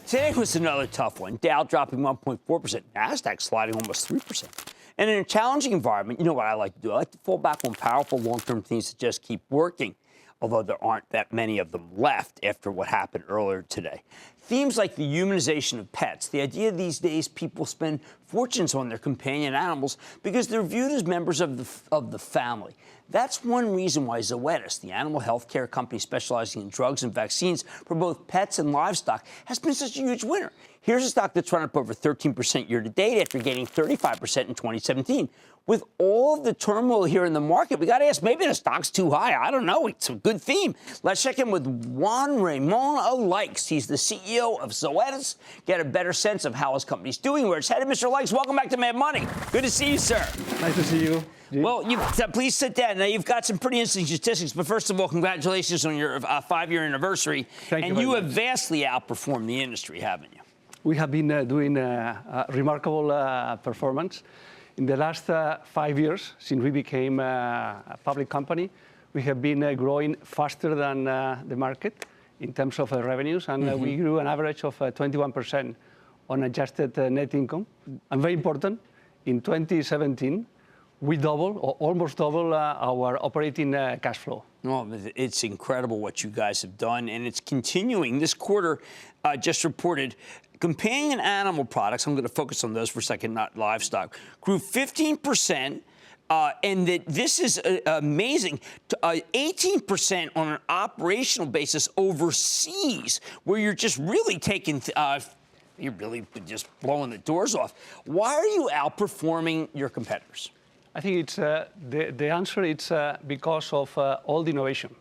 Today was another tough one. Dow dropping 1.4%, NASDAQ sliding almost 3%. And in a challenging environment, you know what I like to do? I like to fall back on powerful long-term themes that just keep working, although there aren't that many of them left after what happened earlier today. Themes like the humanization of pets, the idea these days people spend fortunes on their companion animals because they're viewed as members of the family. That's one reason why Zoetis, the animal health care company specializing in drugs and vaccines for both pets and livestock, has been such a huge winner. Here's a stock that's run up over 13% year to date after gaining 35% in 2017. With all of the turmoil here in the market, we got to ask, maybe the stock's too high. I don't know. It's a good theme. Let's check in with Juan Ramon Likes. He's the CEO of Zoetis. Get a better sense of how his company's doing, where it's headed. Mr. Likes, welcome back to Mad Money. Good to see you, sir. Nice to see you. Well, please sit down. Now, you've got some pretty interesting statistics, but first of all, congratulations on your 5-year anniversary. Thank you. And you have vastly outperformed the industry, haven't you? We have been doing a remarkable performance. In the last 5 years, since we became a public company, we have been growing faster than the market in terms of revenues, and we grew an average of 21% on adjusted net income. And very important, in 2017, we doubled, or almost doubled, our operating cash flow. Well, it's incredible what you guys have done, and it's continuing. This quarter just reported companion animal products, I'm going to focus on those for a second, not livestock, grew 15%. And that this is amazing, 18% on an operational basis overseas, where you're just really taking, you're really just blowing the doors off. Why are you outperforming your competitors? I think it's the answer. It's because of all the innovation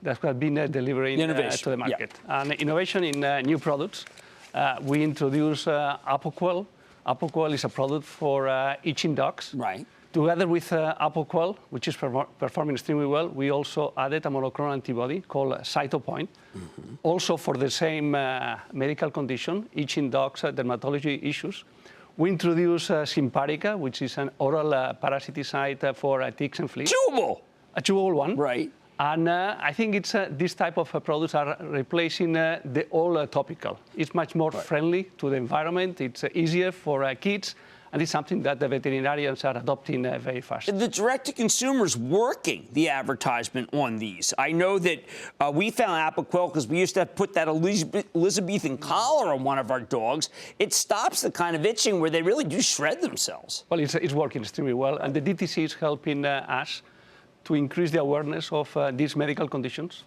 that we have been delivering to the market, and innovation in new products. We introduced Apoquel. Apoquel is a product for itching dogs. Right. Together with Apoquel, which is performing extremely well, we also added a monoclonal antibody called Cytopoint, also for the same medical condition, itching dogs, dermatology issues. We introduced Simparica, which is an oral parasiticide for ticks and fleas. Chewable! A chewable one. Right. And I think it's this type of products are replacing the old topical. It's much more friendly to the environment. It's easier for kids. And it's something that the veterinarians are adopting very fast. The direct-to-consumer's working, the advertisement on these. I know that we found Apoquel because we used to put that Elizabethan collar on one of our dogs. It stops the kind of itching where they really do shred themselves. Well, it's working extremely well. And the DTC is helping us to increase the awareness of these medical conditions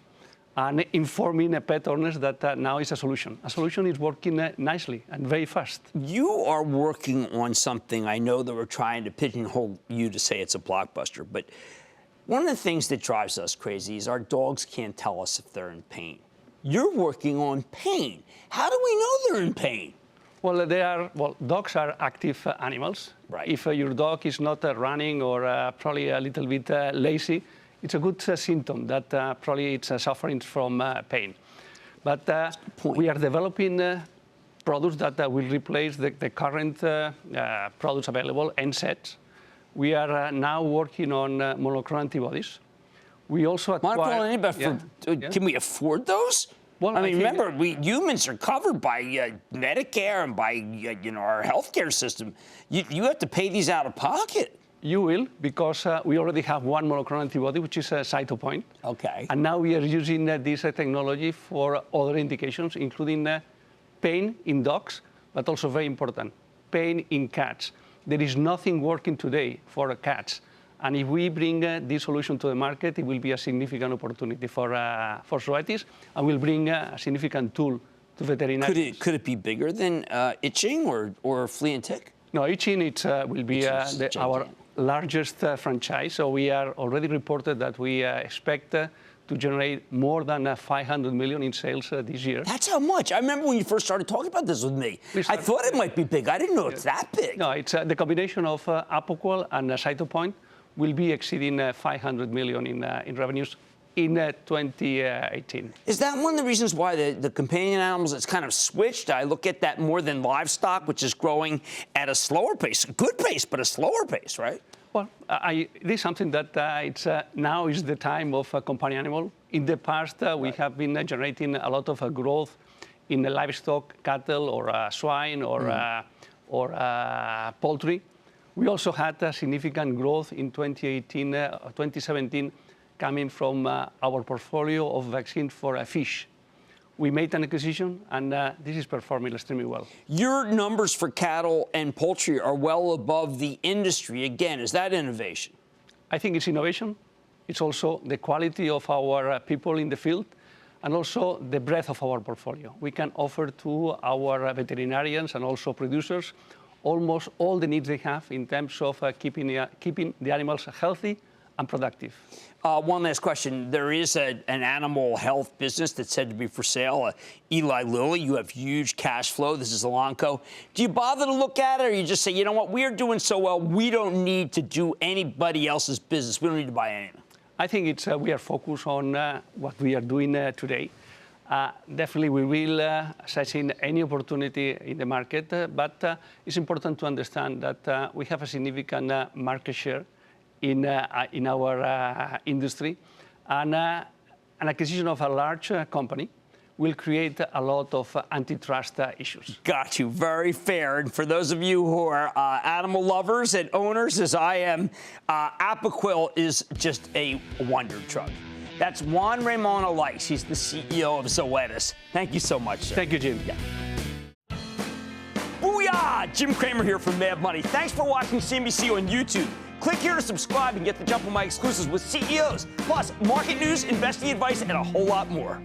and informing pet owners that now is a solution. A solution is working nicely and very fast. You are working on something. I know that we're trying to pigeonhole you to say it's a blockbuster, but one of the things that drives us crazy is our dogs can't tell us if they're in pain. You're working on pain. How do we know they're in pain? Well, dogs are active animals. Right. If your dog is not running or probably a little bit lazy, it's a good symptom that probably it's suffering from pain. But we are developing products that will replace the current products available, NSAIDs. We are now working on monoclonal antibodies. We also acquired... Monoclonal antibodies, can we afford those? Well, I mean, remember, humans are covered by Medicare and by our healthcare system. You have to pay these out of pocket. You will, because we already have one monoclonal antibody, which is Cytopoint. Okay. And now we are using this technology for other indications, including pain in dogs, but also very important, pain in cats. There is nothing working today for cats. And if we bring this solution to the market, it will be a significant opportunity for Zoetis, and will bring a significant tool to veterinarians. Could it be bigger than itching or flea and tick? No, itching will be our largest franchise. So we are already reported that we expect to generate more than 500 million in sales this year. That's how much. I remember when you first started talking about this with me. I thought it might be big. I didn't know it's that big. No, it's the combination of Apoquel and Cytopoint will be exceeding 500 million in revenues in 2018. Is that one of the reasons why the companion animals, it's kind of switched? I look at that more than livestock, which is growing at a slower pace. A good pace, but a slower pace, right? Well, this is something that now is the time of a companion animal. In the past, we have been generating a lot of growth in the livestock, cattle, or swine, or poultry. We also had a significant growth in 2017 coming from our portfolio of vaccines for fish. We made an acquisition, and this is performing extremely well. Your numbers for cattle and poultry are well above the industry. Again, is that innovation? I think it's innovation. It's also the quality of our people in the field, and also the breadth of our portfolio. We can offer to our veterinarians and also producers almost all the needs they have in terms of keeping the animals healthy and productive. One last question. There is an animal health business that's said to be for sale, Eli Lilly. You have huge cash flow. This is Elanco. Do you bother to look at it, or you just say, you know what, we're doing so well, we don't need to do anybody else's business. We don't need to buy anything. I think we are focused on what we are doing today. Definitely, we will assess any opportunity in the market, but it's important to understand that we have a significant market share in our industry, and an acquisition of a large company will create a lot of antitrust issues. Got you. Very fair. And for those of you who are animal lovers and owners, as I am, Apoquel is just a wonder drug. That's Juan Ramon Aleix. He's the CEO of Zoetis. Thank you so much, sir. Thank you, Jim. Yeah. Booyah! Jim Cramer here from Mad Money. Thanks for watching CNBC on YouTube. Click here to subscribe and get the jump on my exclusives with CEOs, plus market news, investing advice, and a whole lot more.